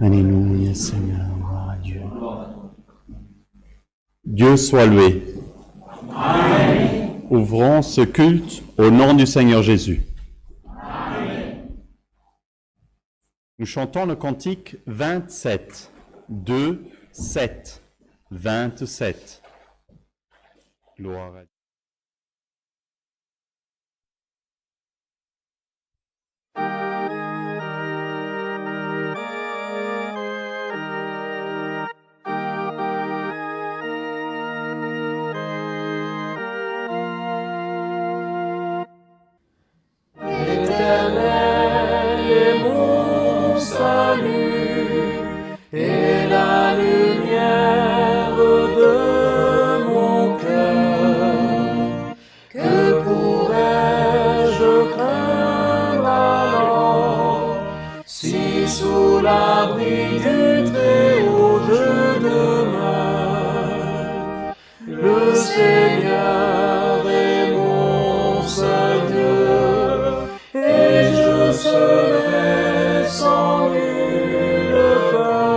Alléluia, Seigneur, gloire à Dieu. Dieu soit loué. Amen. Ouvrons ce culte au nom du Seigneur Jésus. Amen. Nous chantons le cantique 27. 2, 7. 27. Gloire à Dieu. Et la lumière de mon cœur, que pourrais-je craindre alors, si sous l'abri du Très-Haut je demeure? Le Seigneur est mon seul Dieu, et je serai sans nulle peur.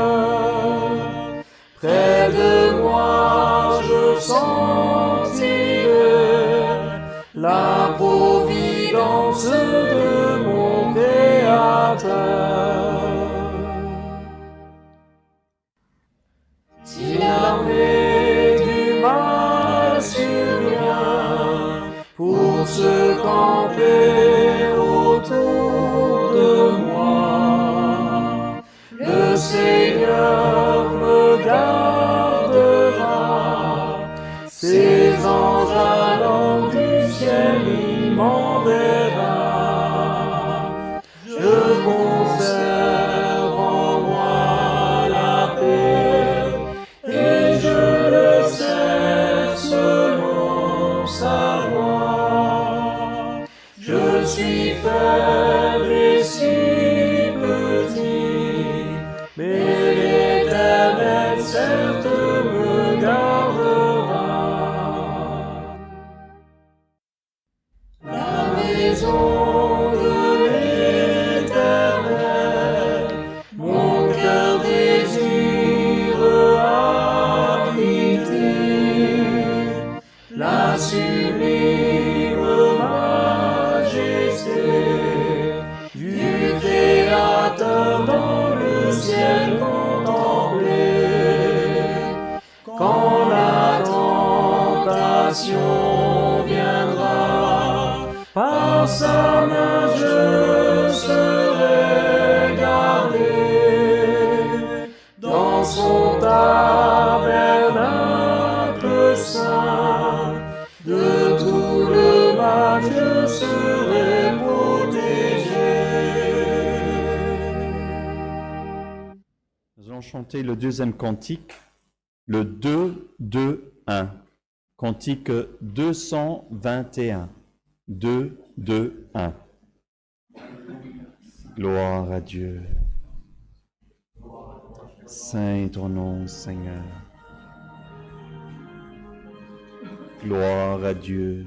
Près de moi je sentirai la providence de mon Créateur. Si l'armée du mal survient pour se camper autour de moi, le Seigneur me gardera, ses anges allant du ciel il m'enverra. Je conserve en moi la paix, et je le sais selon sa loi. Je suis faible et si petit, mais l'Éternel certes me gardera. La maison de l'Éternel, mon cœur désire habiter. La sublime majesté du Créateur dans le ciel contempler. Quand la tentation viendra, par sa main je serai gardé. Dans son tabernacle saint, de tout le mal je serai protégé. Nous allons chanter le deuxième cantique, le 2, 2, 1. Cantique 221. 2, 2, 1. Gloire à Dieu. Saint est ton nom, Seigneur. Gloire à Dieu.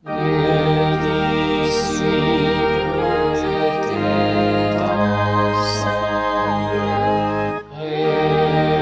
Les disciples étaient ensemble, et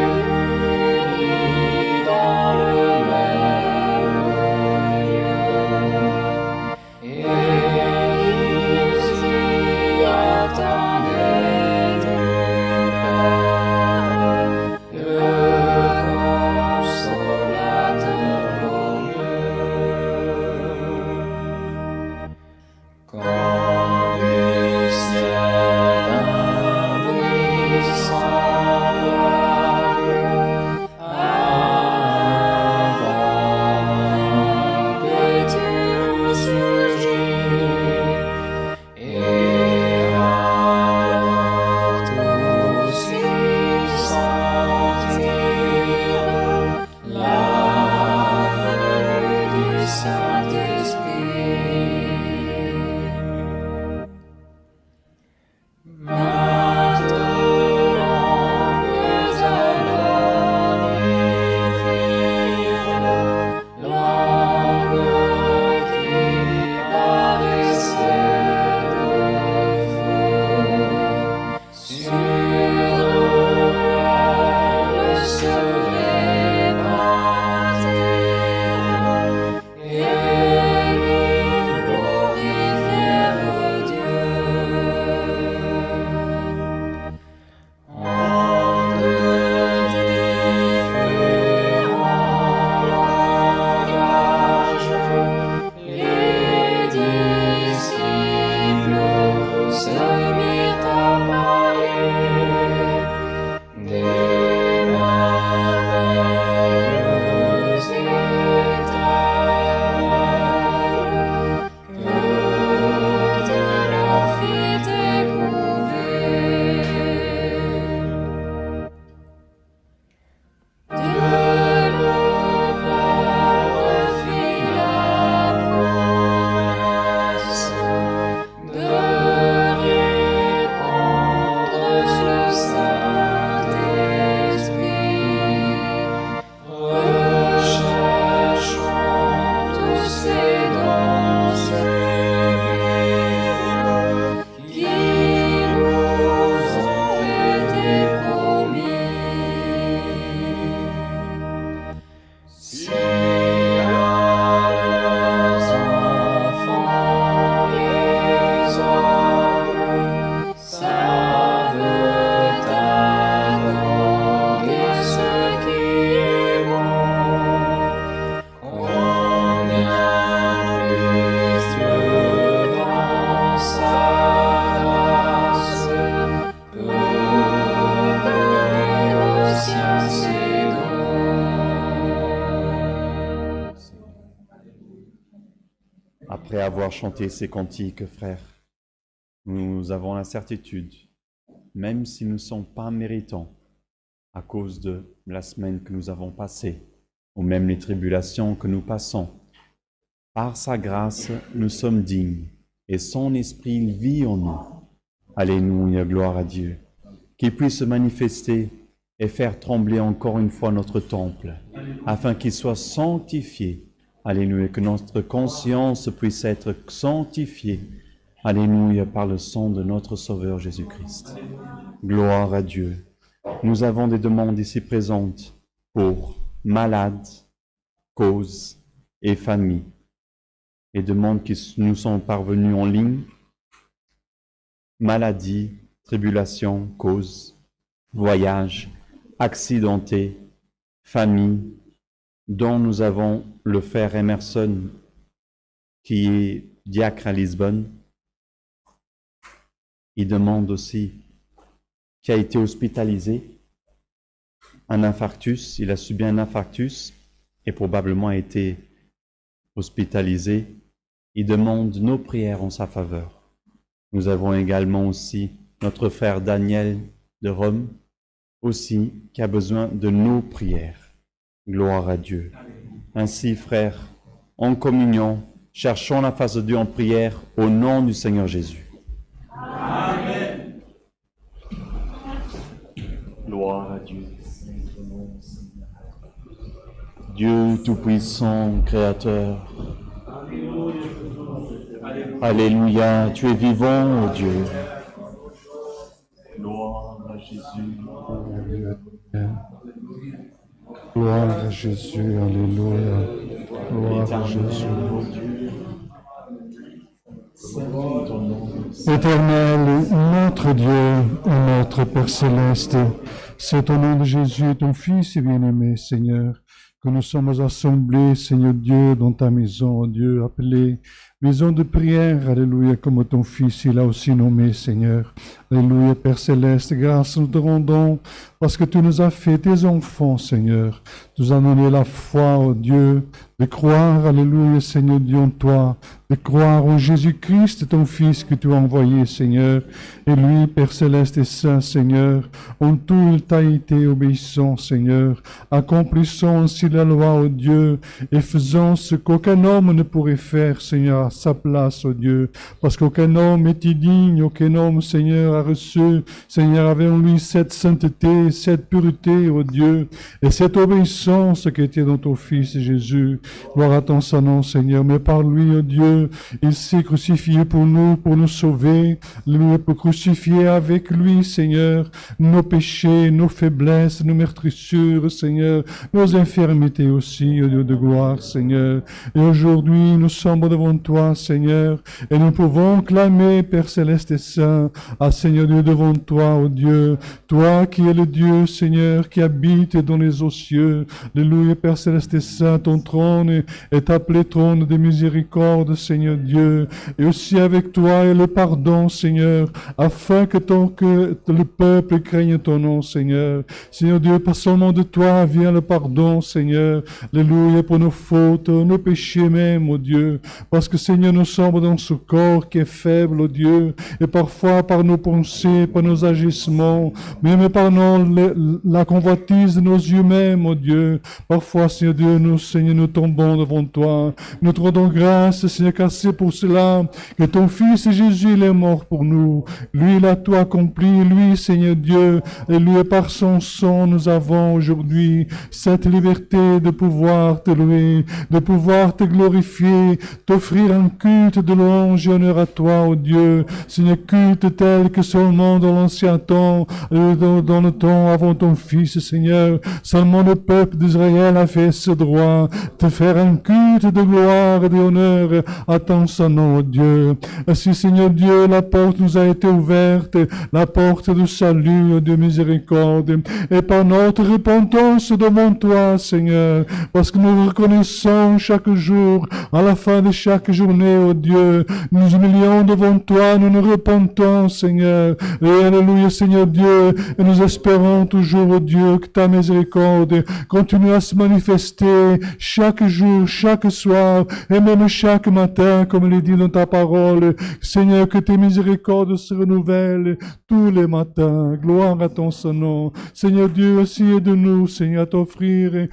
Après avoir chanté ces cantiques, frères, nous avons la certitude, même si nous ne sommes pas méritants, à cause de la semaine que nous avons passée, ou même les tribulations que nous passons, par sa grâce, nous sommes dignes, et son esprit il vit en nous. Alléluia, gloire à Dieu. Qu'il puisse se manifester et faire trembler encore une fois notre temple, afin qu'il soit sanctifié. Alléluia, que notre conscience puisse être sanctifiée. Alléluia, par le sang de notre Sauveur Jésus-Christ. Gloire à Dieu. Nous avons des demandes ici présentes pour malades, causes et familles. Les demandes qui nous sont parvenues en ligne, maladie, tribulation, cause, voyage, accidenté, famille, dont nous avons le frère Emerson, qui est diacre à Lisbonne. Il demande aussi, qui a été hospitalisé, un infarctus, il a subi un infarctus et probablement a été hospitalisé. Il demande nos prières en sa faveur. Nous avons également aussi notre frère Daniel de Rome, aussi, qui a besoin de nos prières. Gloire à Dieu. Ainsi, frères, en communion, cherchons la face de Dieu en prière au nom du Seigneur Jésus. Amen. Gloire à Dieu. Dieu Tout-Puissant, Créateur. Alléluia, tu es vivant, ô Dieu. Gloire à Jésus. Gloire à Jésus, alléluia. Gloire à Jésus. Éternel, notre Dieu et notre Père céleste, c'est au nom de Jésus, ton Fils bien-aimé, Seigneur, que nous sommes assemblés, Seigneur Dieu, dans ta maison, oh Dieu, appelée maison de prière, alléluia, comme ton Fils, il a aussi nommé, Seigneur. Alléluia, Père céleste, grâce nous te rendons, parce que tu nous as fait tes enfants, Seigneur. Tu nous as donné la foi, oh Dieu, de croire, alléluia, Seigneur Dieu, en toi, de croire en Jésus-Christ, ton Fils que tu as envoyé, Seigneur. Et lui, Père céleste et saint, Seigneur, en tout il t'a été obéissant, Seigneur, accomplissant ainsi la loi, oh Dieu, et faisant ce qu'aucun homme ne pourrait faire, Seigneur, à sa place, oh Dieu, parce qu'aucun homme était digne, aucun homme, Seigneur, a reçu, Seigneur, avait en lui cette sainteté, cette pureté, oh Dieu, et cette obéissance qui était dans ton Fils Jésus. Gloire à ton saint nom, Seigneur, mais par lui, oh Dieu, il s'est crucifié pour nous sauver, lui pour crucifier avec lui, Seigneur, nos péchés, nos faiblesses, nos meurtrissures, Seigneur, nos infirmités aussi, oh Dieu de gloire, Seigneur. Et aujourd'hui, nous sommes devant toi, Seigneur, et nous pouvons clamer, Père céleste et saint, à Seigneur Dieu devant toi, oh Dieu, toi qui es le Dieu, Seigneur, qui habite dans les hauts cieux. Alléluia, Père céleste et saint, ton trône est appelé trône de miséricorde, Seigneur Dieu, et aussi avec toi est le pardon, Seigneur, afin que le peuple craigne ton nom, Seigneur. Seigneur Dieu, pas seulement de toi vient le pardon, Seigneur. Alléluia, pour nos fautes, nos péchés même, oh Dieu, parce que, Seigneur, nous sommes dans ce corps qui est faible, oh Dieu, et parfois par nos pensées, par nos agissements, même par la convoitise de nos yeux même, oh Dieu. Parfois, Seigneur Dieu, nous tombons devant toi. Nous te rendons grâce, Seigneur, car c'est pour cela que ton Fils Jésus, il est mort pour nous. Lui, il a tout accompli. Lui, Seigneur Dieu, et lui, par son sang, nous avons aujourd'hui cette liberté de pouvoir te louer, de pouvoir te glorifier, t'offrir un culte de louange et honneur à toi, oh Dieu. Seigneur, culte tel que seulement dans l'ancien temps, dans le temps avant ton Fils, Seigneur, seulement le peuple d'Israël a fait ce droit de faire un culte de gloire et d'honneur à ton saint nom, oh Dieu. Ainsi, Seigneur Dieu, la porte nous a été ouverte, la porte du salut, de miséricorde, et par notre repentance devant toi, Seigneur, parce que nous reconnaissons chaque jour, à la fin de chaque journée, oh Dieu, nous humilions devant toi, nous nous repentons, Seigneur, Seigneur. Et alléluia, Seigneur Dieu. Et nous espérons toujours, oh Dieu, que ta miséricorde continue à se manifester chaque jour, chaque soir, et même chaque matin, comme il est dit dans ta parole. Seigneur, que tes miséricordes se renouvellent tous les matins. Gloire à ton nom. Seigneur Dieu, aussi aide-nous, Seigneur, à t'offrir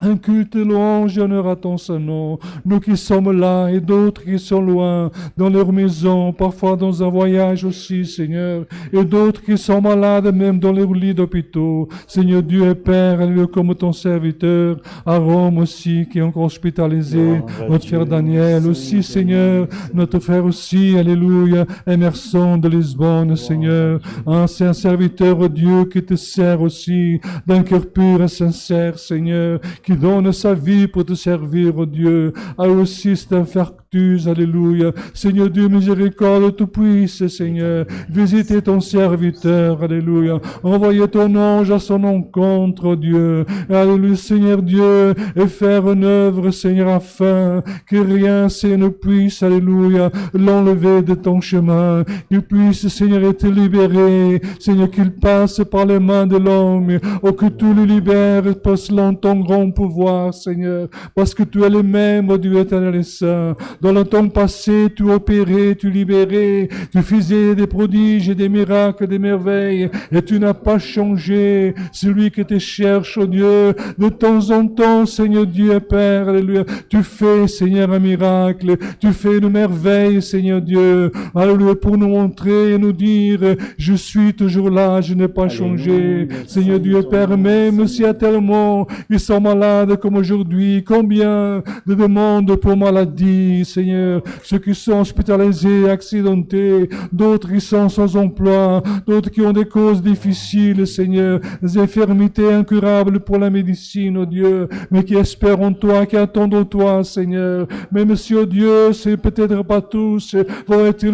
un culte louange et honneur à ton Saint-Nom. Nous qui sommes là et d'autres qui sont loin, dans leur maison, parfois dans un voyage aussi, Seigneur, et d'autres qui sont malades même dans leur lit d'hôpitaux. Seigneur Dieu et Père, alléluia, comme ton serviteur à Rome aussi, qui est encore hospitalisé, notre frère Daniel aussi, Seigneur, notre frère aussi, alléluia, Emerson de Lisbonne, Seigneur, c'est un serviteur, oh Dieu, qui te sert aussi d'un cœur pur et sincère, Seigneur, qui donne sa vie pour te servir, oh Dieu, a aussi cet infarctus, alléluia. Seigneur Dieu, miséricorde, tout puisse, Seigneur, visitez ton serviteur, alléluia. Envoyez ton ange à son encontre, oh Dieu, alléluia, Seigneur Dieu, et faire une œuvre, Seigneur, afin que rien, Seigneur, ne puisse, alléluia, l'enlever de ton chemin, qu'il puisse, Seigneur, être libéré, Seigneur, qu'il passe par les mains de l'homme, ou que tout le libère, selon ton grand pouvoir, Seigneur, parce que tu es le même, oh Dieu éternel et saint. Dans le temps passé, tu opérais, tu libérais, tu faisais des prodiges et des miracles, des merveilles, et tu n'as pas changé. Celui qui te cherche, oh Dieu, de temps en temps, Seigneur Dieu et Père, alléluia, tu fais, Seigneur, un miracle, tu fais une merveille, Seigneur Dieu, alléluia, pour nous montrer et nous dire, je suis toujours là, je n'ai pas changé. Seigneur Dieu et Père, même s'il y a tellement qui sont malades comme aujourd'hui, combien de demandes pour maladie, Seigneur, ceux qui sont hospitalisés, accidentés, d'autres qui sont sans emploi, d'autres qui ont des causes difficiles, Seigneur, des infirmités incurables pour la médecine, oh Dieu, mais qui espèrent en toi, qui attendent en toi, Seigneur. Même si, oh Dieu, c'est peut-être pas tous vont être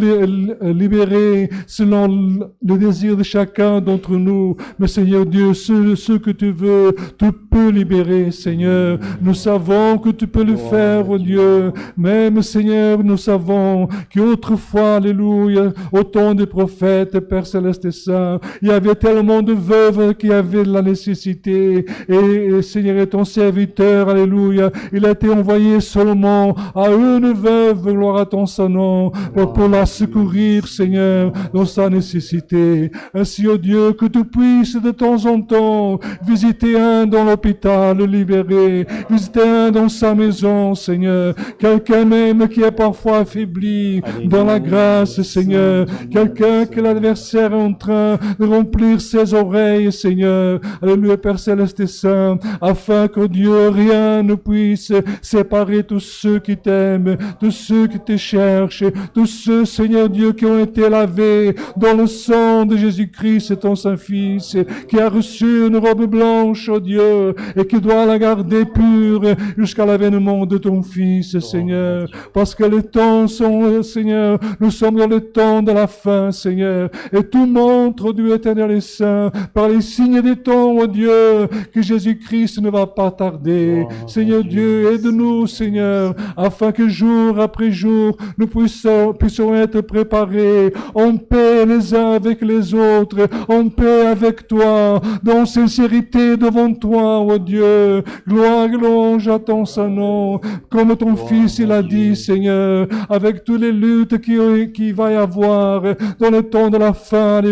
libérés selon le désir de chacun d'entre nous, mais Seigneur Dieu, ceux que tu veux, tu peux libérer, Seigneur. Nous savons que tu peux le faire, oh Dieu. Même, Seigneur, nous savons qu'autrefois, alléluia, au temps des prophètes, Père Céleste et Saint, il y avait tellement de veuves qui avaient la nécessité. Et Seigneur, et ton serviteur, alléluia, il a été envoyé seulement à une veuve, gloire à ton Saint-Nom, pour la secourir, Seigneur, dans sa nécessité. Ainsi, oh Dieu, que tu puisses de temps en temps visiter un dans l'hôpital, le libérer, visiter un dans sa maison, Seigneur, quelqu'un même qui est parfois affaibli dans la grâce, Seigneur, quelqu'un que l'adversaire est en train de remplir ses oreilles, Seigneur, alléluia, Père Céleste et Saint, afin que Dieu, rien ne puisse séparer tous ceux qui t'aiment, tous ceux qui te cherchent, tous ceux, Seigneur Dieu, qui ont été lavés dans le sang de Jésus-Christ, ton Saint-Fils, qui a reçu une robe blanche, oh Dieu, et qui doit la garder pure jusqu'à l'avènement de ton Fils, Seigneur, parce que les temps sont, Seigneur, nous sommes dans le temps de la fin, Seigneur, et tout montre, Dieu éternel et saint, par les signes des temps, oh Dieu, que Jésus-Christ ne va pas tarder. Seigneur Dieu, aide-nous, Seigneur, afin que jour après jour, nous puissions être préparés en paix les uns avec les autres, en paix avec toi, dans sincérité devant toi, oh Dieu. Gloire et louange à ton Saint-Nom, comme ton Fils, il a dit, Seigneur, avec toutes les luttes qu'il va y avoir dans le temps de la fin,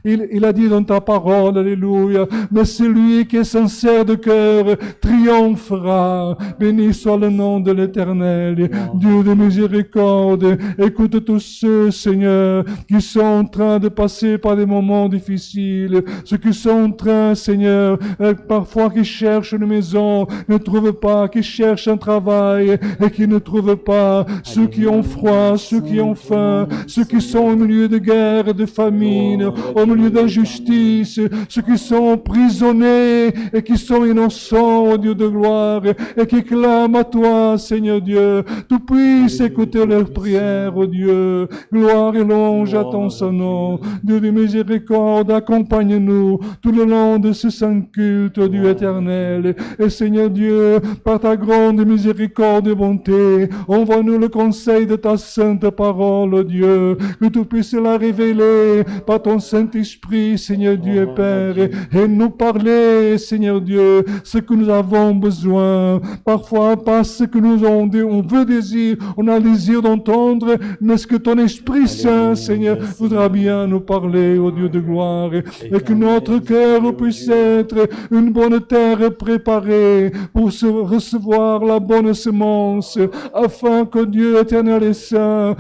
il a dit dans ta parole, alléluia, mais celui qui est sincère de cœur triomphera. Béni soit le nom de l'Éternel, Dieu de miséricorde. Écoute tous ceux, Seigneur, qui sont en train de passer par des moments difficiles, ceux qui sont en train, Seigneur, parfois qui cherchent une maison, ne trouvent pas, qui cherchent un travail et qui ne trouvent pas, ceux qui ont froid, ceux qui ont faim, ceux qui sont au milieu de guerre, de famine, au milieu d'injustice, ceux qui sont emprisonnés et qui sont innocents, ô Dieu de gloire, et qui clament à toi, Seigneur Dieu. Tu puisses écouter leurs prières, ô Dieu. Gloire et louange à ton Saint-Nom. Dieu de miséricorde, accompagne-nous tout le long de ce saint culte, Dieu éternel. Et Seigneur Dieu, par ta grande miséricorde et bonté, Envoie-nous le conseil de ta sainte parole, oh Dieu, que tu puisses la révéler par ton Saint-Esprit, Seigneur Dieu et Père, et nous parler, Seigneur Dieu, ce que nous avons besoin. Parfois, pas ce que on veut désir, on a le désir d'entendre, mais ce que ton Esprit Saint, Seigneur, voudra bien nous parler, ô Dieu de gloire, et que notre cœur puisse être une bonne terre préparée pour recevoir la bonne semence, afin que Dieu éternel et saint,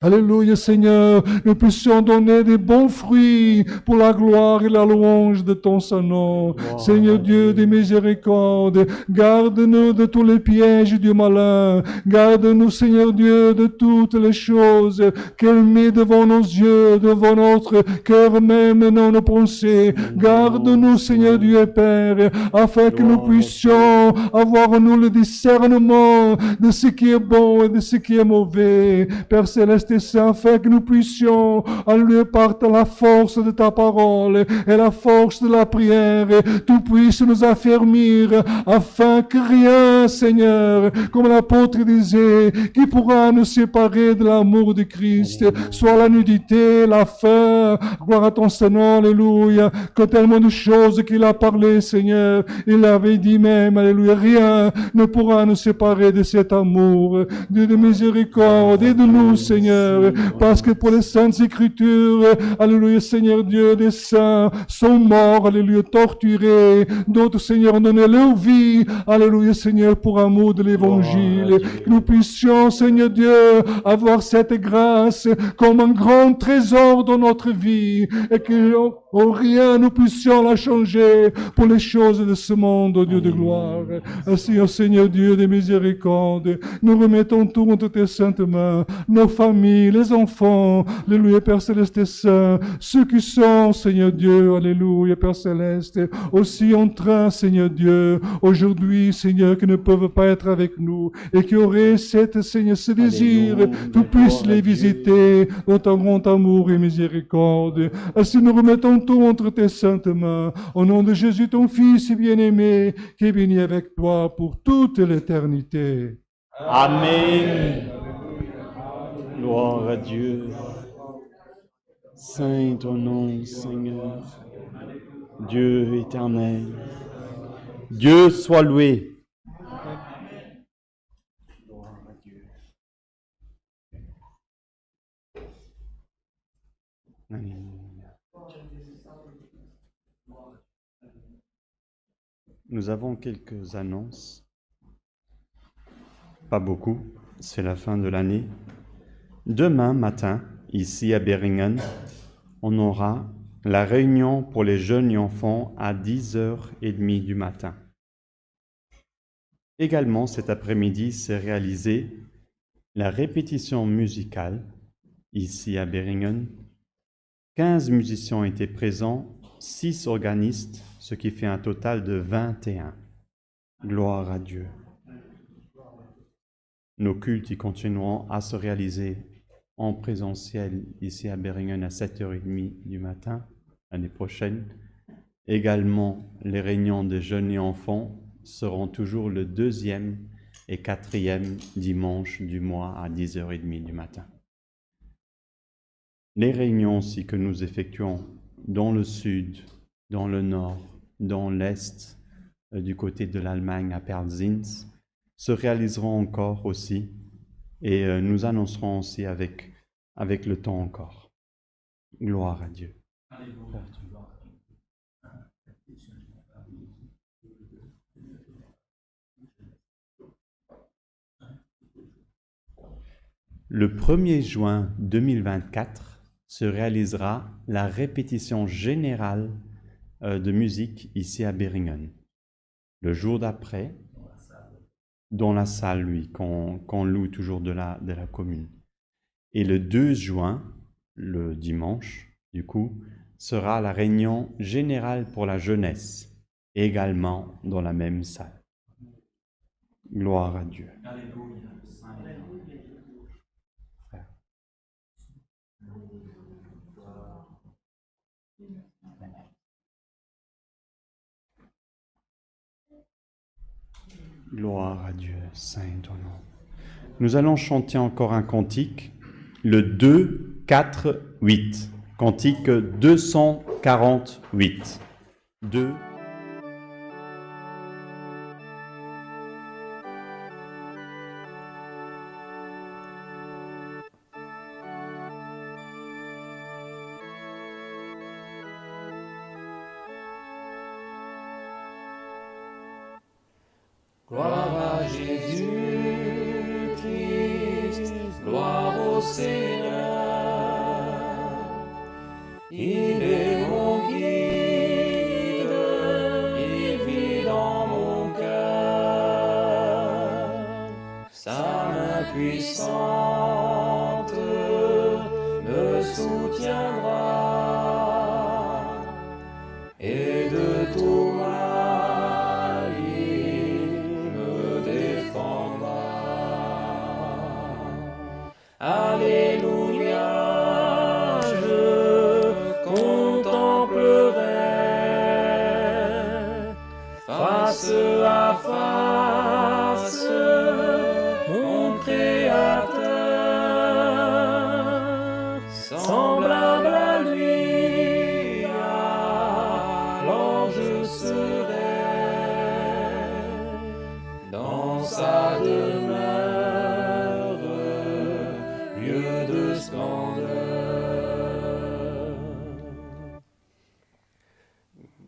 alléluia Seigneur, nous puissions donner des bons fruits pour la gloire et la louange de ton Saint-Nom. Seigneur Dieu des miséricordes, garde-nous de tous les pièges du malin. Garde-nous, Seigneur Dieu, de toutes les choses qu'elle met devant nos yeux, devant notre cœur même, dans nos pensées. Garde-nous, Seigneur Dieu et Père, afin que nous puissions avoir, nous, le discernement de ce qui est bon et de ce qui est mauvais. Père Céleste, afin que nous puissions, alléluia, par la force de ta parole et la force de la prière, tu puisses nous affermir, afin que rien, Seigneur, comme l'apôtre disait, qui pourra nous séparer de l'amour de Christ, soit la nudité, la faim, gloire à ton Seigneur, alléluia, que tellement de choses qu'il a parlé, Seigneur, il avait dit même, alléluia, rien ne pourra nous séparer de cet amour. Dieu de miséricorde, aide-nous, Seigneur, parce que pour les saintes écritures, alléluia Seigneur Dieu, des saints sont morts, alléluia, torturés, d'autres, Seigneur, ont donné leur vie, alléluia Seigneur, pour amour de l'évangile. Que nous puissions, Seigneur Dieu, avoir cette grâce comme un grand trésor dans notre vie, et que en rien nous puissions la changer pour les choses de ce monde, oh Dieu de gloire. Ainsi, oh Seigneur Dieu des miséricordes, nous remettons tout entre tes saintes mains, nos familles, les enfants, alléluia Père Céleste et Saint, ceux qui sont, Seigneur Dieu, alléluia Père Céleste, aussi en train, Seigneur Dieu, aujourd'hui, Seigneur, qui ne peuvent pas être avec nous, et qui auraient cette, Seigneur, ce désir, tu puisses les visiter dans ton grand amour et miséricorde. Ainsi nous remettons tout entre tes saintes mains, au nom de Jésus, ton Fils bien-aimé, qui est béni avec toi pour toute l'éternité. Amen. Gloire à Dieu. Saint est ton nom, Seigneur. Dieu éternel. Dieu soit loué. Gloire à Dieu. Alléluia. Nous avons quelques annonces. Pas beaucoup, c'est la fin de l'année. Demain matin, ici à Beringen, on aura la réunion pour les jeunes et enfants à 10h30 du matin. Également, cet après-midi, s'est réalisée la répétition musicale ici à Beringen. 15 musiciens étaient présents, 6 organistes, ce qui fait un total de 21. Gloire à Dieu. Nos cultes y continueront à se réaliser en présentiel ici à Beringen à 7h30 du matin l'année prochaine. Également, les réunions des jeunes et enfants seront toujours le 2e et 4e dimanche du mois à 10h30 du matin. Les réunions aussi que nous effectuons dans le sud, dans le nord, dans l'est, du côté de l'Allemagne à Perlsins, se réaliseront encore aussi et nous annoncerons aussi avec le temps encore. Gloire à Dieu. Le 1er juin 2024 se réalisera la répétition générale de musique ici à Beringen. Le jour d'après, dans la salle, oui, qu'on loue toujours de la commune. Et le 2 juin, le dimanche, du coup, sera la réunion générale pour la jeunesse, également dans la même salle. Gloire à Dieu. Gloire à Dieu, Saint ton nom. Nous allons chanter encore un cantique, le 2, 4, 8. Cantique 248. 2. Gloire à Jésus-Christ, gloire au Seigneur. Il est mon guide, il vit dans mon cœur. Sa main puissante me soutiendra et de tout mal il me défendra. Alléluia, je contemplerai face à face mon Créateur, semblable à lui, alors je serai dans sa demeure, lieu de splendeur.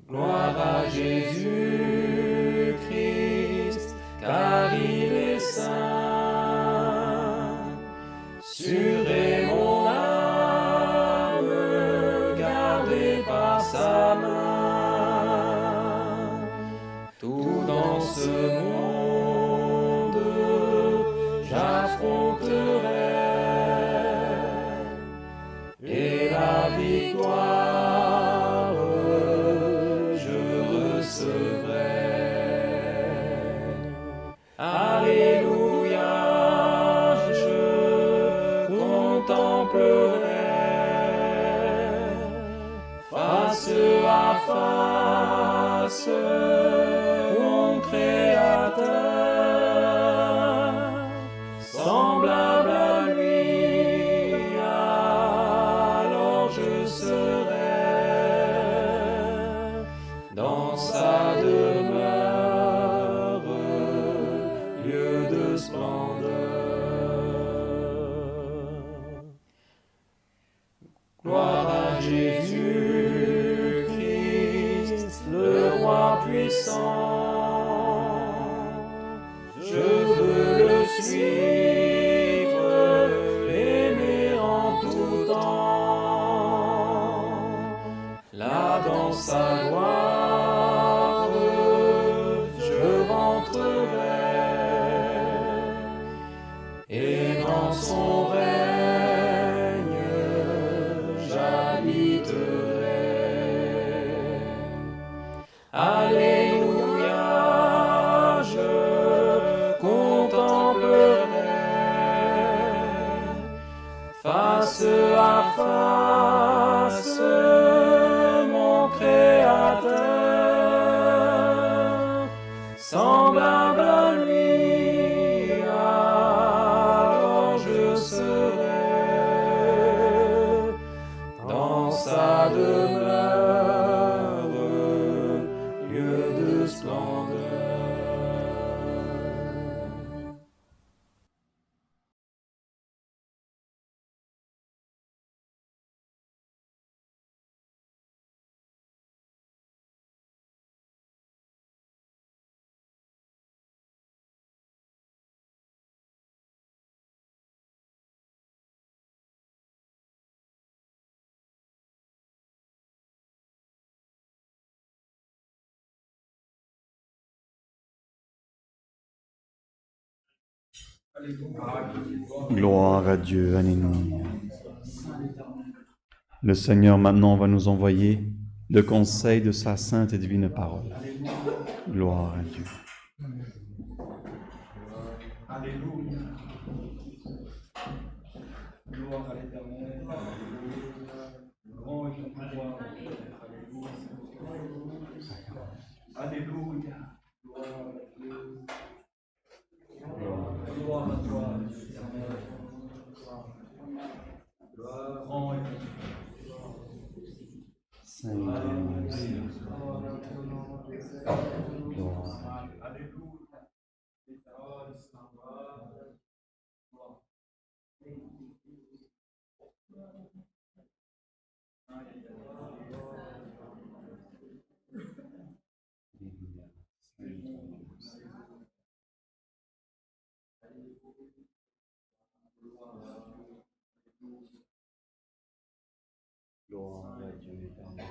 Gloire à Jésus-Christ, car il est saint. Sûr est mon âme, gardée par sa main. Tout dans ce monde, j'affronterai, et la victoire, je recevrai. Alléluia, je contemplerai face à face mon Créateur, semblable à lui, alors je serai dans sa demeure, lieu de splendeur. Gloire à Jésus-Christ, le roi puissant. Je veux le suivre, l'aimer en tout temps. Là dans sa gloire, je rentrerai, et dans son règne, j'habiterai. Alléluia, je contemplerai face à face mon Créateur, semblable à lui, alors je serai dans sa demeure, lieu de splendeur. Gloire à Dieu, alléluia. Le Seigneur maintenant va nous envoyer le conseil de sa sainte et divine parole. Gloire à Dieu. Alléluia. Gloire à l'Éternel. Grand est ton pouvoir. Alléluia. Gloire à Dieu. Gloire à toi, Éternel. Grand et Seigneur, gloire. Gloire à Dieu éternel.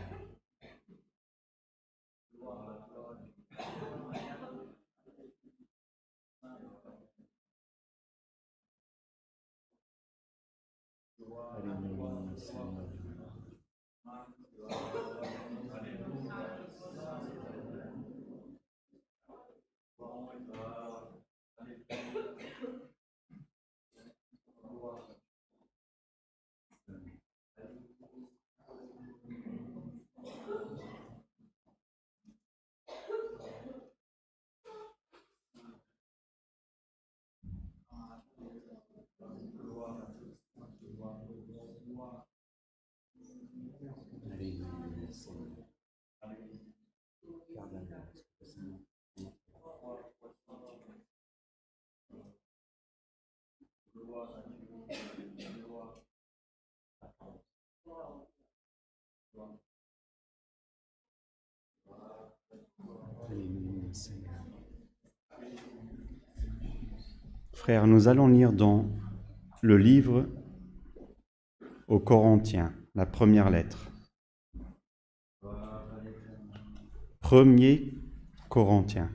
Alléluia, Seigneur. Alléluia, Seigneur. Pardonne-nous, Seigneur. Alléluia, Seigneur. Frères, nous allons lire dans le livre aux Corinthiens, la première lettre. 1er Corinthiens.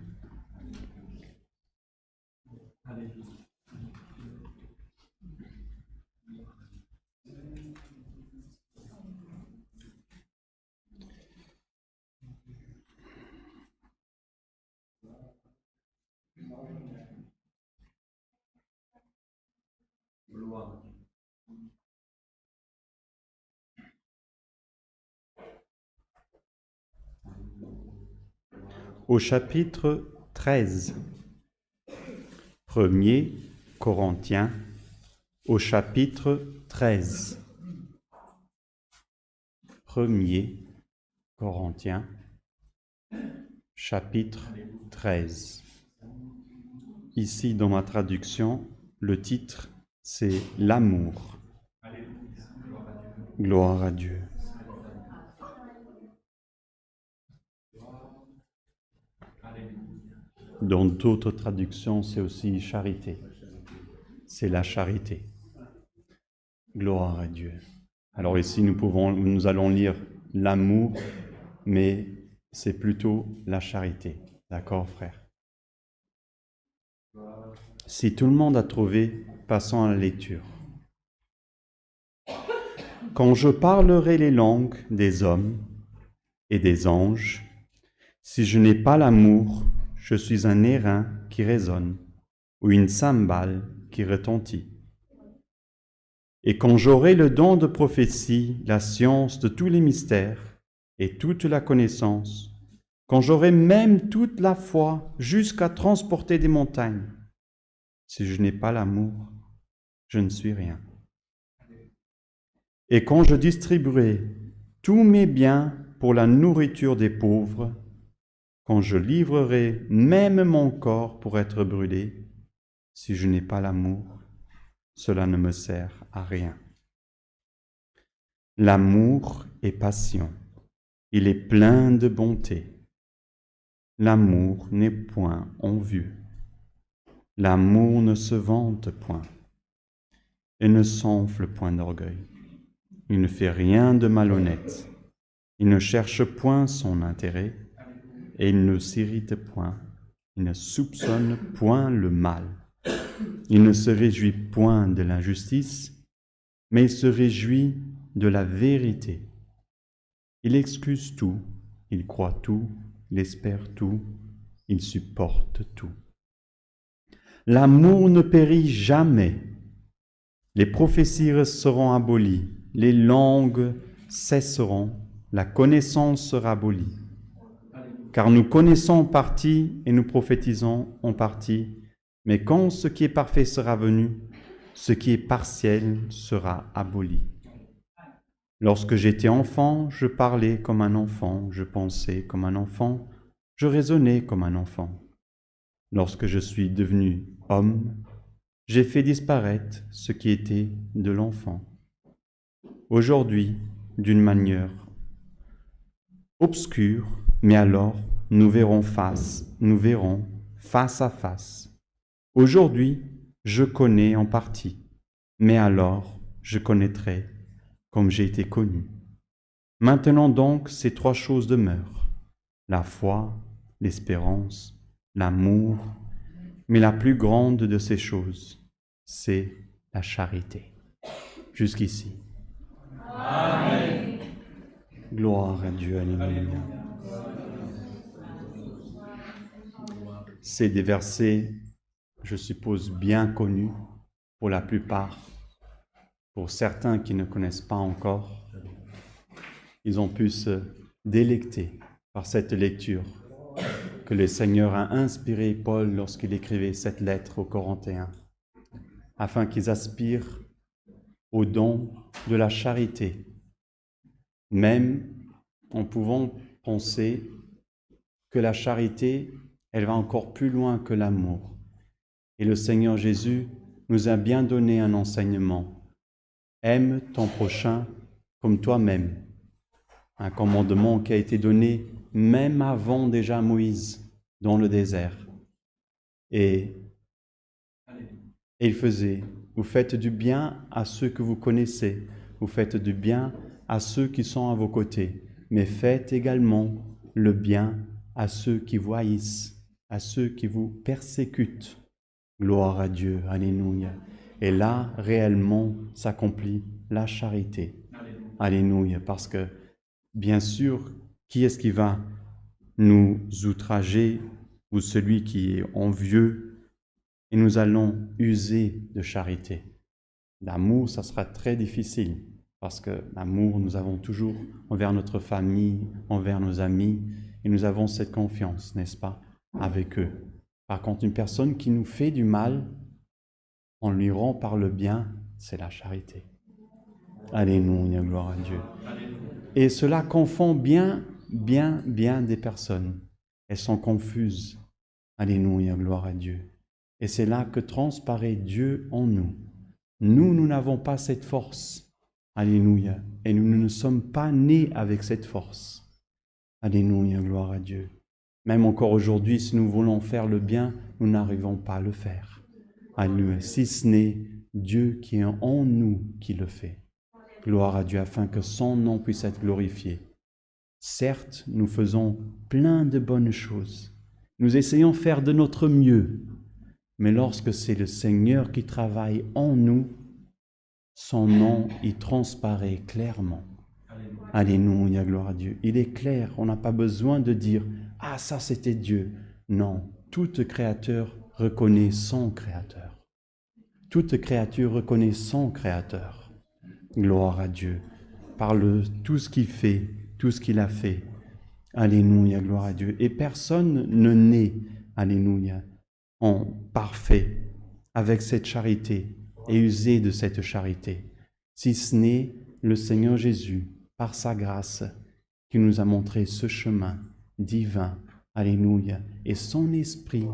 Au chapitre 13. 1er Corinthiens, au chapitre 13. 1er Corinthiens, chapitre 13. Ici, dans ma traduction, le titre, c'est « L'amour ». Gloire à Dieu. Dans d'autres traductions, c'est aussi « charité ». C'est la charité. Gloire à Dieu. Alors ici, nous allons lire « l'amour », mais c'est plutôt la charité. D'accord, frère? Si tout le monde a trouvé, passons à la lecture. Quand je parlerai les langues des hommes et des anges, si je n'ai pas l'amour, je suis un airain qui résonne ou une cymbale qui retentit. Et quand j'aurai le don de prophétie, la science de tous les mystères et toute la connaissance, quand j'aurai même toute la foi jusqu'à transporter des montagnes, si je n'ai pas l'amour, je ne suis rien. Et quand je distribuerai tous mes biens pour la nourriture des pauvres, quand je livrerai même mon corps pour être brûlé, si je n'ai pas l'amour, cela ne me sert à rien. L'amour est patient, il est plein de bonté. L'amour n'est point envieux. L'amour ne se vante point et ne s'enfle point d'orgueil. Il ne fait rien de malhonnête. Il ne cherche point son intérêt et il ne s'irrite point. Il ne soupçonne point le mal. Il ne se réjouit point de l'injustice, mais il se réjouit de la vérité. Il excuse tout, il croit tout, il espère tout, il supporte tout. L'amour ne périt jamais. Les prophéties seront abolies, les langues cesseront, la connaissance sera abolie. Car nous connaissons en partie et nous prophétisons en partie, Mais quand ce qui est parfait sera venu, ce qui est partiel sera aboli. Lorsque j'étais enfant, je parlais comme un enfant, je pensais comme un enfant, je raisonnais comme un enfant. Lorsque je suis devenu homme, j'ai fait disparaître ce qui était de l'enfant. Aujourd'hui, d'une manière obscure, mais alors nous verrons face à face. Aujourd'hui, je connais en partie, mais alors je connaîtrai comme j'ai été connu. Maintenant donc, ces 3 choses demeurent: la foi, l'espérance, l'amour, mais la plus grande de ces choses, c'est la charité. Jusqu'ici. Amen. Gloire à Dieu, alléluia. C'est des versets, je suppose, bien connus pour la plupart. Pour certains qui ne connaissent pas encore, ils ont pu se délecter par cette lecture que le Seigneur a inspiré Paul lorsqu'il écrivait cette lettre aux Corinthiens, afin qu'ils aspirent au don de la charité, même en pouvant penser que la charité, elle va encore plus loin que l'amour. Et le Seigneur Jésus nous a bien donné un enseignement. Aime ton prochain comme toi-même. Un commandement qui a été donné même avant déjà Moïse dans le désert. Et il faisait, vous faites du bien à ceux que vous connaissez, vous faites du bien à ceux qui sont à vos côtés, mais faites également le bien à ceux qui vous haïssent, à ceux qui vous persécutent. Gloire à Dieu, alléluia. Et là, réellement, s'accomplit la charité. Alléluia. Parce que, bien sûr, qui est-ce qui va nous outrager, ou celui qui est envieux, et nous allons user de charité. L'amour, ça sera très difficile, parce que l'amour, nous avons toujours envers notre famille, envers nos amis, et nous avons cette confiance, n'est-ce pas, avec eux. Par contre, une personne qui nous fait du mal, on lui rend par le bien, c'est la charité. Alléluia, gloire à Dieu. Et cela confond bien des personnes. Elles sont confuses. Alléluia, gloire à Dieu. Et c'est là que transparaît Dieu en nous. Nous n'avons pas cette force. Alléluia. Et nous ne sommes pas nés avec cette force. Alléluia, gloire à Dieu. Même encore aujourd'hui, si nous voulons faire le bien, nous n'arrivons pas à le faire. Alléluia. Si ce n'est Dieu qui est en nous qui le fait. Gloire à Dieu, afin que son nom puisse être glorifié. Certes, nous faisons plein de bonnes choses. Nous essayons de faire de notre mieux. Mais lorsque c'est le Seigneur qui travaille en nous, son nom y transparaît clairement. Alléluia, gloire à Dieu. Il est clair, on n'a pas besoin de dire « Ah, ça c'était Dieu ». Non, tout créateur reconnaît son Créateur. Toute créature reconnaît son Créateur. Gloire à Dieu. Par tout ce qu'il fait, tout ce qu'il a fait. Alléluia, gloire à Dieu. Et personne ne naît, alléluia, en parfait avec cette charité et user de cette charité, si ce n'est le Seigneur Jésus, par sa grâce, qui nous a montré ce chemin divin, alléluia, et son esprit,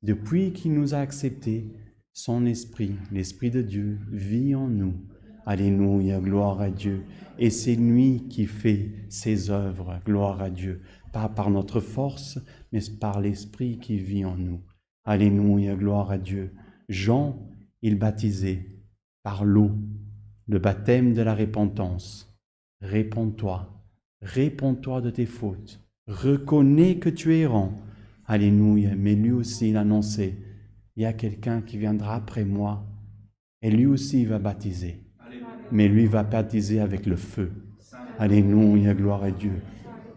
depuis qu'il nous a acceptés, son esprit, l'Esprit de Dieu, vit en nous. Alléluia, gloire à Dieu. Et c'est lui qui fait ses œuvres, gloire à Dieu, pas par notre force, mais par l'Esprit qui vit en nous. Alléluia, gloire à Dieu. Jean, il baptisait par l'eau, le baptême de la repentance. Réponds-toi, réponds-toi de tes fautes, reconnais que tu es errant. Alléluia, mais lui aussi il annonçait, il y a quelqu'un qui viendra après moi, et lui aussi il va baptiser. Mais lui va baptiser avec le feu. Alléluia, gloire à Dieu.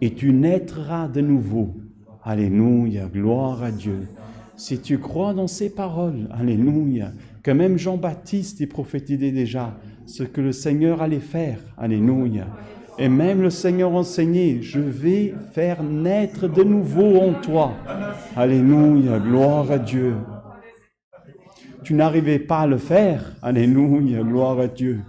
Et tu naîtras de nouveau. Alléluia, gloire à Dieu. Si tu crois dans ces paroles, alléluia, que même Jean-Baptiste y prophétisait déjà ce que le Seigneur allait faire, alléluia. Et même le Seigneur enseignait, je vais faire naître de nouveau en toi. Alléluia, gloire à Dieu. tu n'arrivais pas à le faire. Alléluia, gloire à Dieu.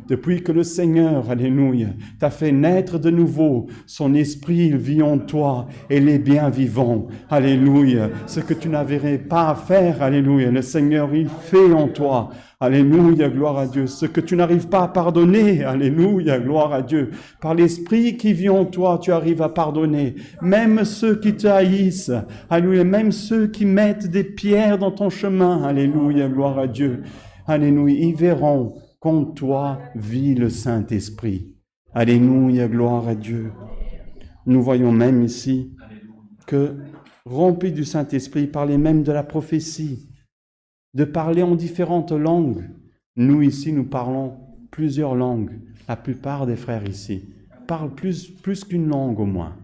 Depuis que le Seigneur, alléluia, t'a fait naître de nouveau, son esprit, il vit en toi et il est bien vivant. Alléluia. Ce que tu n'arrivais pas à faire, alléluia, le Seigneur, il fait en toi. Alléluia, gloire à Dieu. Ce que tu n'arrives pas à pardonner, alléluia, gloire à Dieu. Par l'esprit qui vit en toi, tu arrives à pardonner. Même ceux qui te haïssent, alléluia, même ceux qui mettent des pierres dans ton chemin, alléluia, gloire à Dieu. Alléluia, ils verront qu'en toi vit le Saint-Esprit. Alléluia, gloire à Dieu. Nous voyons même ici que, rempli du Saint-Esprit, il parlait même de la prophétie, de parler en différentes langues. Nous ici, nous parlons plusieurs langues. La plupart des frères ici parlent plus qu'une langue au moins.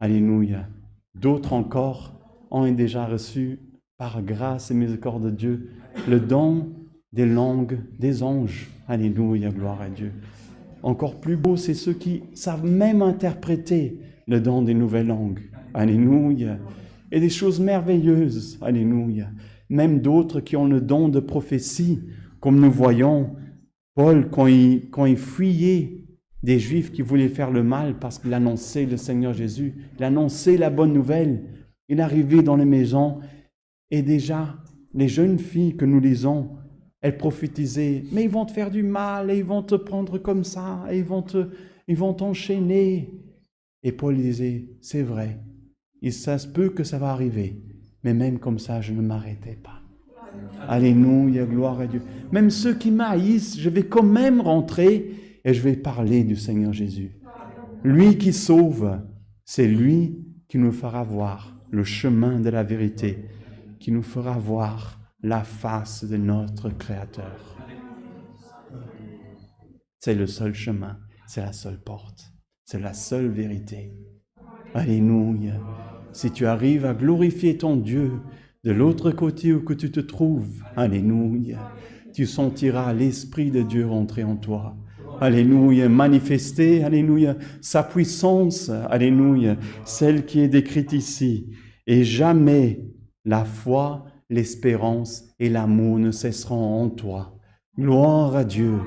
Alléluia. D'autres encore ont déjà reçu, par grâce et miséricorde de Dieu, le don des langues des anges. Alléluia, gloire à Dieu. Encore plus beau, c'est ceux qui savent même interpréter le don des nouvelles langues. Alléluia. Et des choses merveilleuses. Alléluia. Même d'autres qui ont le don de prophétie, comme nous voyons Paul, quand il fuyait des Juifs qui voulaient faire le mal parce qu'il annonçait le Seigneur Jésus, il annonçait la bonne nouvelle. Il arrivait dans les maisons et déjà, les jeunes filles que nous lisons, elles prophétisaient, mais ils vont te faire du mal, et ils vont te prendre comme ça, et ils vont t'enchaîner. Et Paul disait, c'est vrai, ça se peut que ça va arriver, mais même comme ça, je ne m'arrêtais pas. Alléluia, gloire à Dieu. Même ceux qui m'haïssent, je vais quand même rentrer et je vais parler du Seigneur Jésus. Lui qui sauve, c'est lui qui nous fera voir le chemin de la vérité, qui nous fera voir la face de notre Créateur. C'est le seul chemin, c'est la seule porte, c'est la seule vérité. Alléluia. Si tu arrives à glorifier ton Dieu de l'autre côté où que tu te trouves, alléluia, tu sentiras l'Esprit de Dieu rentrer en toi. Alléluia, manifester, alléluia, sa puissance, alléluia, celle qui est décrite ici. Et jamais la foi, l'espérance et l'amour ne cesseront en toi. Gloire à Dieu.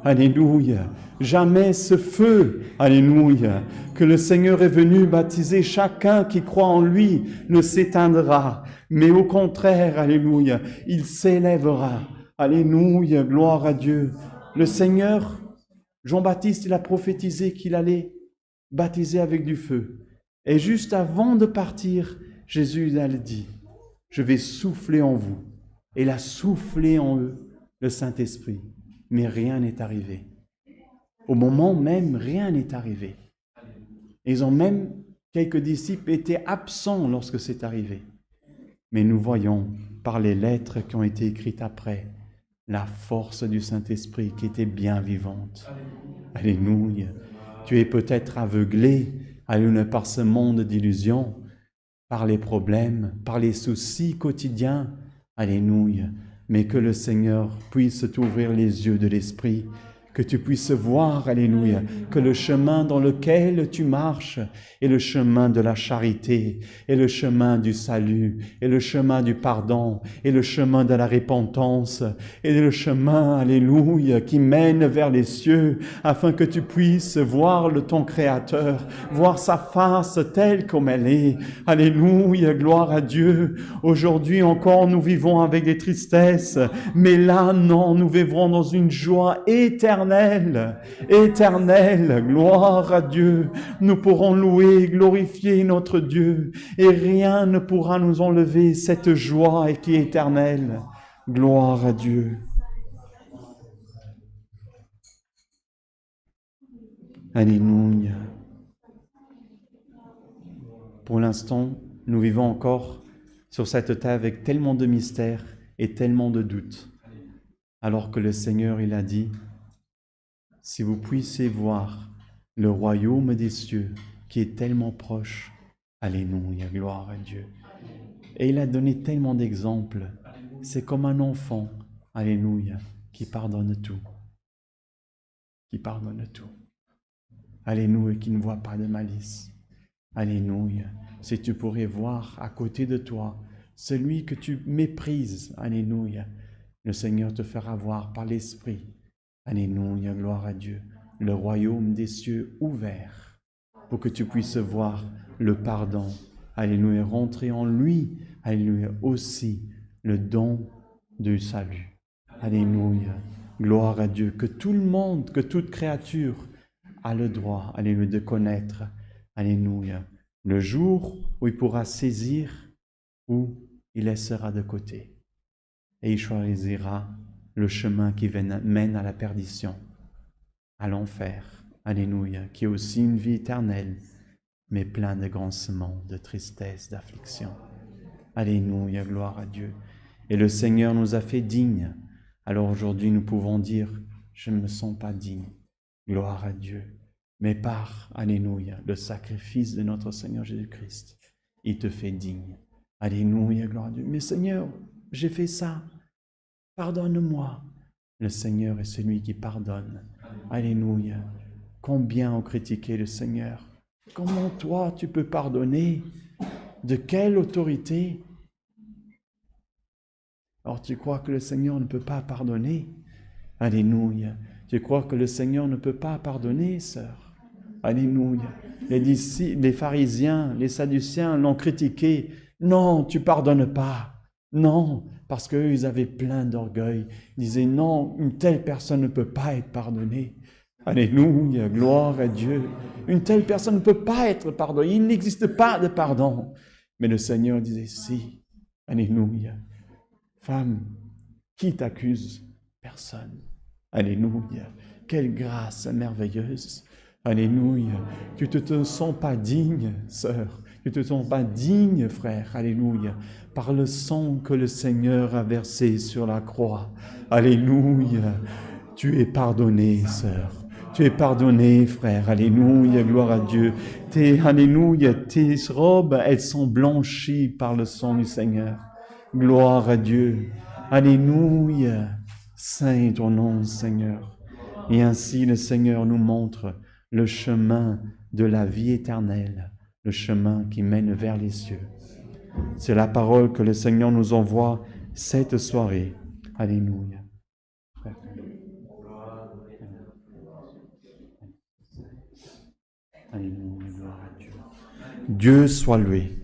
Alléluia. Jamais ce feu, alléluia, que le Seigneur est venu baptiser chacun qui croit en lui ne s'éteindra, mais au contraire, alléluia, il s'élèvera. Alléluia, gloire à Dieu. Le Seigneur, Jean-Baptiste, il a prophétisé qu'il allait baptiser avec du feu. Et juste avant de partir, Jésus a dit, je vais souffler en vous. Et il a soufflé en eux le Saint-Esprit. Mais rien n'est arrivé. Au moment même, rien n'est arrivé. Ils ont même, quelques disciples étaient absents lorsque c'est arrivé. Mais nous voyons, par les lettres qui ont été écrites après, la force du Saint-Esprit qui était bien vivante. Alléluia. Tu es peut-être aveuglé, alléluia, par ce monde d'illusions, par les problèmes, par les soucis quotidiens. Alléluia. Mais que le Seigneur puisse t'ouvrir les yeux de l'esprit, que tu puisses voir, alléluia, que le chemin dans lequel tu marches est le chemin de la charité, est le chemin du salut, est le chemin du pardon, est le chemin de la repentance, est le chemin, alléluia, qui mène vers les cieux, afin que tu puisses voir ton Créateur, voir sa face telle comme elle est. Alléluia, gloire à Dieu. Aujourd'hui encore, nous vivons avec des tristesses, mais là, non, nous vivrons dans une joie éternelle. Éternel, gloire à Dieu. Nous pourrons louer, glorifier notre Dieu et rien ne pourra nous enlever cette joie qui est éternelle. Gloire à Dieu. Alléluia. Pour l'instant, nous vivons encore sur cette terre avec tellement de mystères et tellement de doutes. Alors que le Seigneur, il a dit, si vous puissiez voir le royaume des cieux qui est tellement proche, alléluia, gloire à Dieu. Et il a donné tellement d'exemples. C'est comme un enfant, alléluia, qui pardonne tout. Qui pardonne tout. Alléluia, qui ne voit pas de malice. Alléluia. Si tu pourrais voir à côté de toi celui que tu méprises, alléluia, le Seigneur te fera voir par l'Esprit. Alléluia, gloire à Dieu. Le royaume des cieux ouvert pour que tu puisses voir le pardon. Alléluia, rentrer en lui. Alléluia, aussi le don du salut. Alléluia, gloire à Dieu. Que tout le monde, que toute créature a le droit, alléluia, de connaître. Alléluia, le jour où il pourra saisir, où il laissera de côté. Et il choisira le chemin qui mène à la perdition, à l'enfer, alléluia, qui est aussi une vie éternelle, mais plein de grincements, de tristesse, d'affliction. Alléluia, gloire à Dieu. Et le Seigneur nous a fait dignes. Alors aujourd'hui, nous pouvons dire, je ne me sens pas digne. Gloire à Dieu. Mais par, alléluia, le sacrifice de notre Seigneur Jésus-Christ, il te fait digne. Alléluia, gloire à Dieu. Mais Seigneur, j'ai fait ça. Pardonne-moi. Le Seigneur est celui qui pardonne. Alléluia. Combien ont critiqué le Seigneur? Comment toi tu peux pardonner? De quelle autorité? Alors tu crois que le Seigneur ne peut pas pardonner? Alléluia. Tu crois que le Seigneur ne peut pas pardonner, sœur? Alléluia. Les pharisiens, les sadduciens l'ont critiqué. Non, tu pardonnes pas. Non, parce qu'eux, ils avaient plein d'orgueil. Ils disaient, non, une telle personne ne peut pas être pardonnée. Alléluia, gloire à Dieu. Une telle personne ne peut pas être pardonnée. Il n'existe pas de pardon. Mais le Seigneur disait, si. Alléluia. Femme, qui t'accuse? Personne. Alléluia. Quelle grâce merveilleuse. Alléluia. Tu ne te sens pas digne, sœur. Tu ne te sens pas digne, frère. Alléluia. Par le sang que le Seigneur a versé sur la croix. Alléluia. Tu es pardonné, sœur. Tu es pardonné, frère. Alléluia. Gloire à Dieu. Alléluia. Tes robes, elles sont blanchies par le sang du Seigneur. Gloire à Dieu. Alléluia. Saint est ton nom, Seigneur. Et ainsi, le Seigneur nous montre le chemin de la vie éternelle, le chemin qui mène vers les cieux. C'est la parole que le Seigneur nous envoie cette soirée. Alléluia. Alléluia, gloire à Dieu. Dieu soit loué.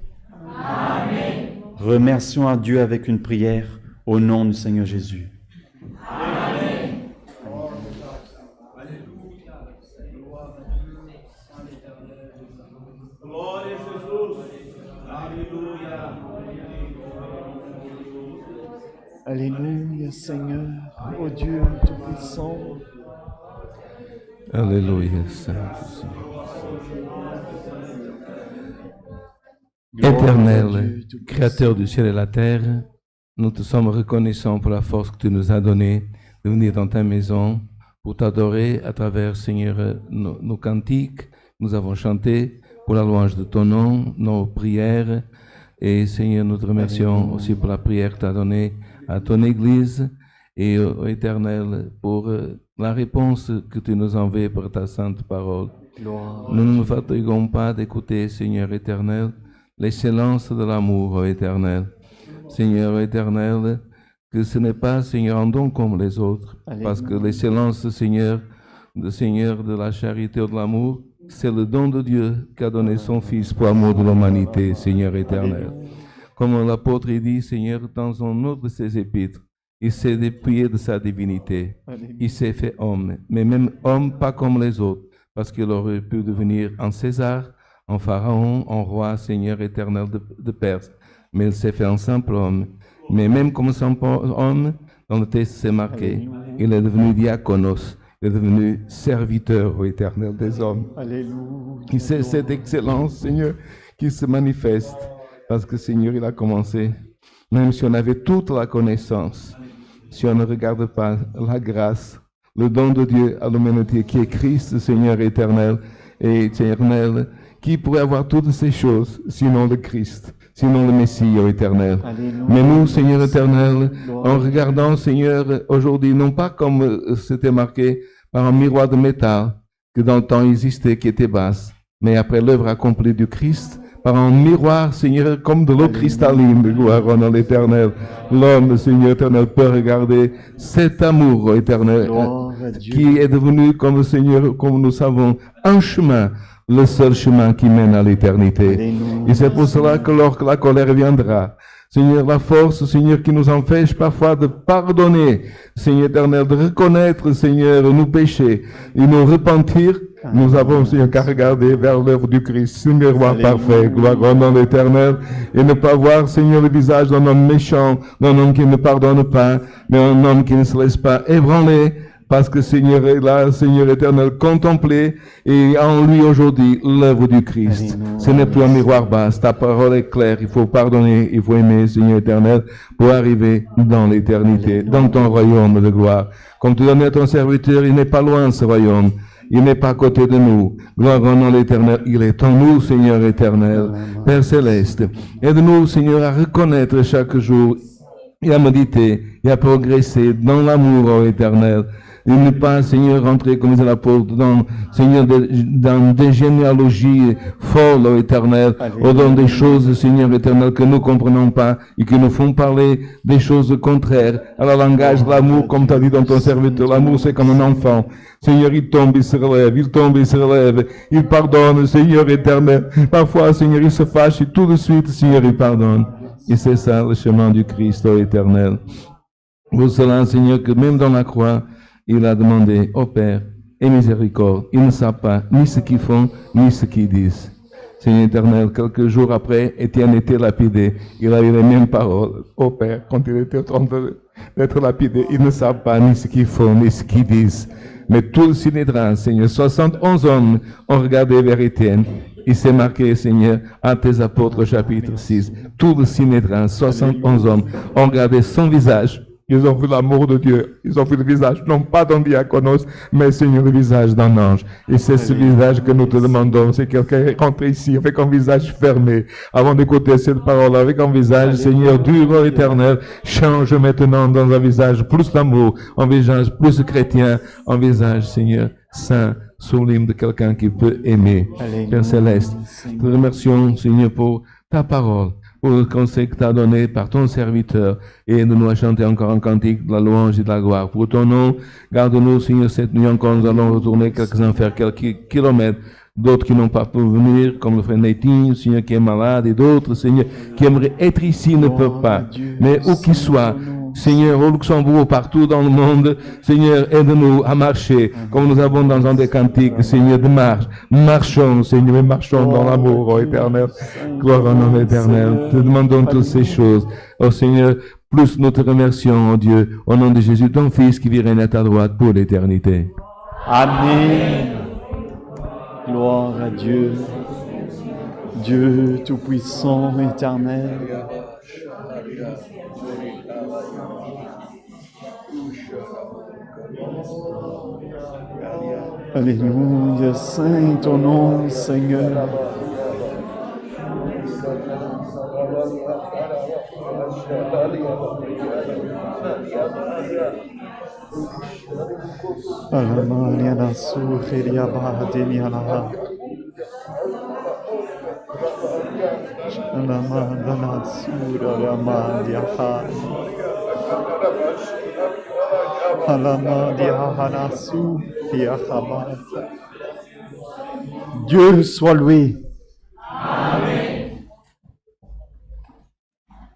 Amen. Remercions à Dieu avec une prière au nom du Seigneur Jésus. Amen. Glória a Jesus. Aleluia. Alléluia, Seigneur, ô Dieu Tout-Puissant. Alléluia, Saint. Éternel, Créateur du ciel et de la terre, nous te sommes reconnaissants pour la force que tu nous as donnée de venir dans ta maison pour t'adorer à travers, Seigneur, nos cantiques. Nous avons chanté pour la louange de ton nom, nos prières. Et Seigneur, nous te remercions aussi pour la prière que tu as donnée à ton Église et au Éternel pour la réponse que tu nous envoies par ta sainte parole. Nous ne nous fatiguons pas d'écouter, Seigneur éternel, l'excellence de l'amour, ô Éternel. Seigneur éternel, que ce n'est pas, Seigneur, un don comme les autres, parce que l'excellence, Seigneur, de la charité ou de l'amour, c'est le don de Dieu qui a donné son Fils pour amour de l'humanité, Seigneur éternel. Comme l'apôtre dit, Seigneur, dans un autre de ses épîtres, il s'est dépouillé de sa divinité. Il s'est fait homme, mais même homme pas comme les autres, parce qu'il aurait pu devenir un César, un pharaon, un roi, Seigneur éternel de Perse. Mais il s'est fait un simple homme. Mais même comme simple homme, dans le texte c'est marqué, il est devenu diaconos, il est devenu serviteur au Éternel des hommes. Alléluia. Et c'est cette excellence, Seigneur, qui se manifeste. Parce que, Seigneur, il a commencé, même si on avait toute la connaissance, si on ne regarde pas la grâce, le don de Dieu à l'humanité qui est Christ, Seigneur éternel et éternel, qui pourrait avoir toutes ces choses, sinon le Christ, sinon le Messie ô éternel. Alléluia. Mais nous, Seigneur éternel, en regardant, Seigneur, aujourd'hui, non pas comme c'était marqué par un miroir de métal, que dans le temps existait, qui était basse, mais après l'œuvre accomplie du Christ, par un miroir, Seigneur, comme de l'eau cristalline de gloire, au nom de l'Éternel. L'homme, Seigneur éternel, peut regarder cet amour éternel Gloire à Dieu. qui est devenu, comme Seigneur, comme nous savons, un chemin, le seul chemin qui mène à l'éternité. Alléluia. Et c'est pour cela que lorsque la colère viendra, Seigneur, la force, Seigneur, qui nous empêche parfois de pardonner, Seigneur éternel, de reconnaître, Seigneur, nos péchés et nous repentir, nous avons, Seigneur, qu'à regarder vers l'œuvre du Christ, ce miroir Alléluia. parfait, gloire au nom de l'Éternel, et ne pas voir, Seigneur, le visage d'un homme méchant, d'un homme qui ne pardonne pas, mais un homme qui ne se laisse pas ébranler, parce que Seigneur est là, Seigneur éternel, contemplé, et en lui aujourd'hui, l'œuvre du Christ. Alléluia. Ce n'est plus un miroir basse, ta parole est claire, il faut pardonner, il faut aimer, Seigneur éternel, pour arriver dans l'éternité, dans ton royaume de gloire. Comme tu donnais à ton serviteur, il n'est pas loin ce royaume. Il n'est pas à côté de nous. Gloire au nom de l'Éternel. Il est en nous, Seigneur éternel. Père céleste, aide-nous, Seigneur, à reconnaître chaque jour et à méditer et à progresser dans l'amour, ô Éternel. Et ne pas, Seigneur, rentrer, comme disait l'apôtre, Seigneur, dans des généalogies folles, ô Éternel, ou dans des choses, Seigneur éternel, que nous ne comprenons pas et qui nous font parler des choses contraires à la langage de l'amour, comme tu as dit dans ton serviteur. L'amour, c'est comme un enfant. Seigneur, il tombe, il se relève, il tombe, il se relève, il pardonne, Seigneur éternel. Parfois, Seigneur, il se fâche et tout de suite, Seigneur, il pardonne. Et c'est ça le chemin du Christ, ô Éternel. Pour cela, Seigneur, que même dans la croix, il a demandé au Père et miséricorde. Ils ne savent pas ni ce qu'ils font, ni ce qu'ils disent. Seigneur éternel, quelques jours après, Étienne était lapidé. Il avait les mêmes paroles au Père quand il était en train d'être lapidé. Ils ne savent pas ni ce qu'ils font, ni ce qu'ils disent. Mais tout le Sinédrin, Seigneur, 71 hommes ont regardé vers Étienne. Il s'est marqué, Seigneur, à tes apôtres, chapitre 6. Tout le Sinédrin, 71 hommes, ont regardé son visage. Ils ont vu l'amour de Dieu. Ils ont vu le visage, non pas d'un diaconos, mais Seigneur, le visage d'un ange. Et c'est ce visage que nous te demandons. C'est quelqu'un rentre ici avec un visage fermé. Avant d'écouter cette parole, avec un visage, Seigneur, dur, éternel, change maintenant dans un visage plus d'amour, un visage plus chrétien, un visage, Seigneur, saint, sublime de quelqu'un qui peut aimer. Père Céleste, te remercions, Seigneur, pour ta parole, pour le conseil que tu as donné par ton serviteur, et de nous à chanter encore un cantique de la louange et de la gloire. Pour ton nom, garde-nous, Seigneur, cette nuit encore, nous allons retourner quelques-uns faire quelques kilomètres, d'autres qui n'ont pas pu venir, comme le frère Nathan, Seigneur, qui est malade, et d'autres, Seigneur, qui aimeraient être ici, ne peuvent pas. Mais où qu'ils soient, Seigneur, au Luxembourg, partout dans le monde, Seigneur, aide-nous à marcher, comme nous avons dans un des cantiques, Seigneur, de marche. Marchons, Seigneur, et marchons dans l'amour, ô éternel. Gloire au nom éternel. Te demandons toutes ces choses. Ô Seigneur, plus nous te remercions, ô Dieu, au nom de Jésus, ton Fils, qui vit régner à ta droite pour l'éternité. Amen. Gloire à Dieu. Dieu Tout-Puissant, éternel. Alléluia, saint ton nom, Seigneur. Alamaria la suheria bahadenia la. Alamanda la sura la mandia ha. Alamadia hana su hiachabat. Dieu soit loué. Amen.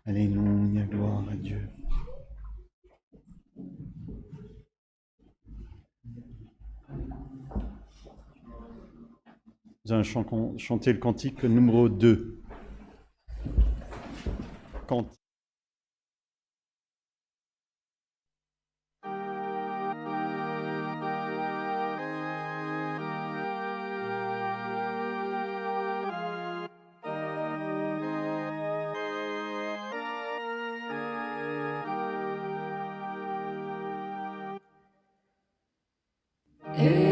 Alléluia, gloire à Dieu. Nous allons chanter le cantique numéro 2. Cantique. Et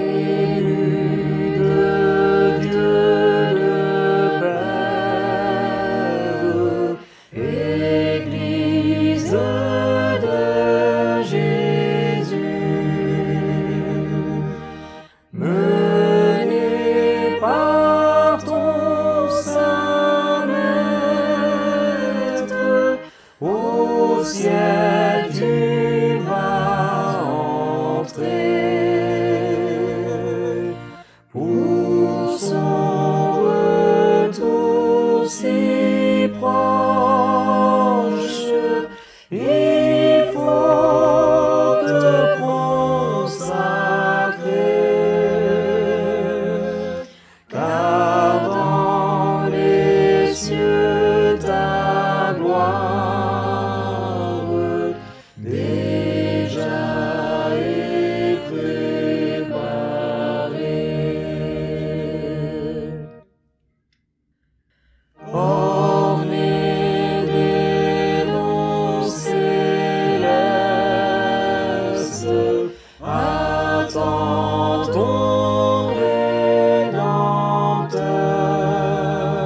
attends ton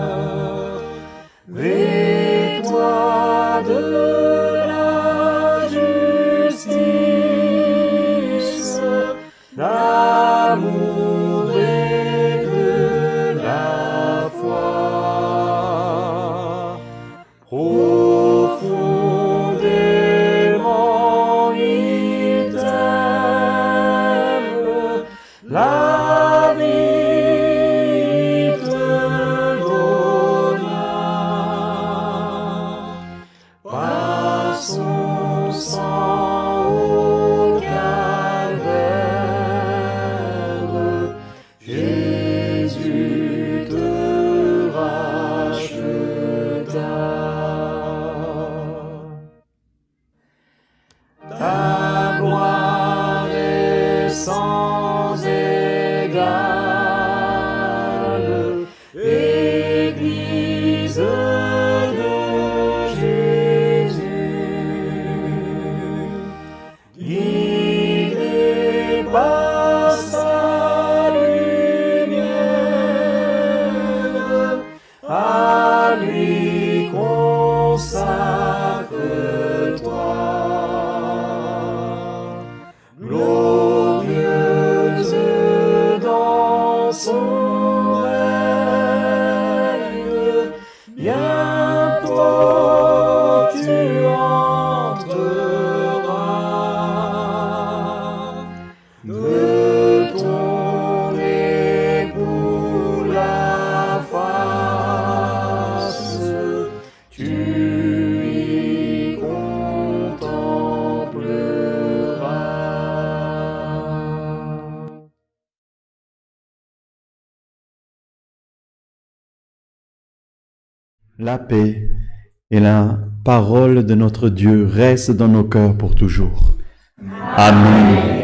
Rédempteur. Vêt-toi de la justice, l'amour et de la foi. Profondément il t'aime, la vie te donna. Par son sang au calvaire, Jésus te racheta. Ta gloire est sans égale, Église de Jésus, guidée par sa lumière, à lui consacre-toi. Glorieuse dans son règne, bientôt tu entreras. De ton époux la face, tu y contempleras. La paix et la parole de notre Dieu restent dans nos cœurs pour toujours. Amen.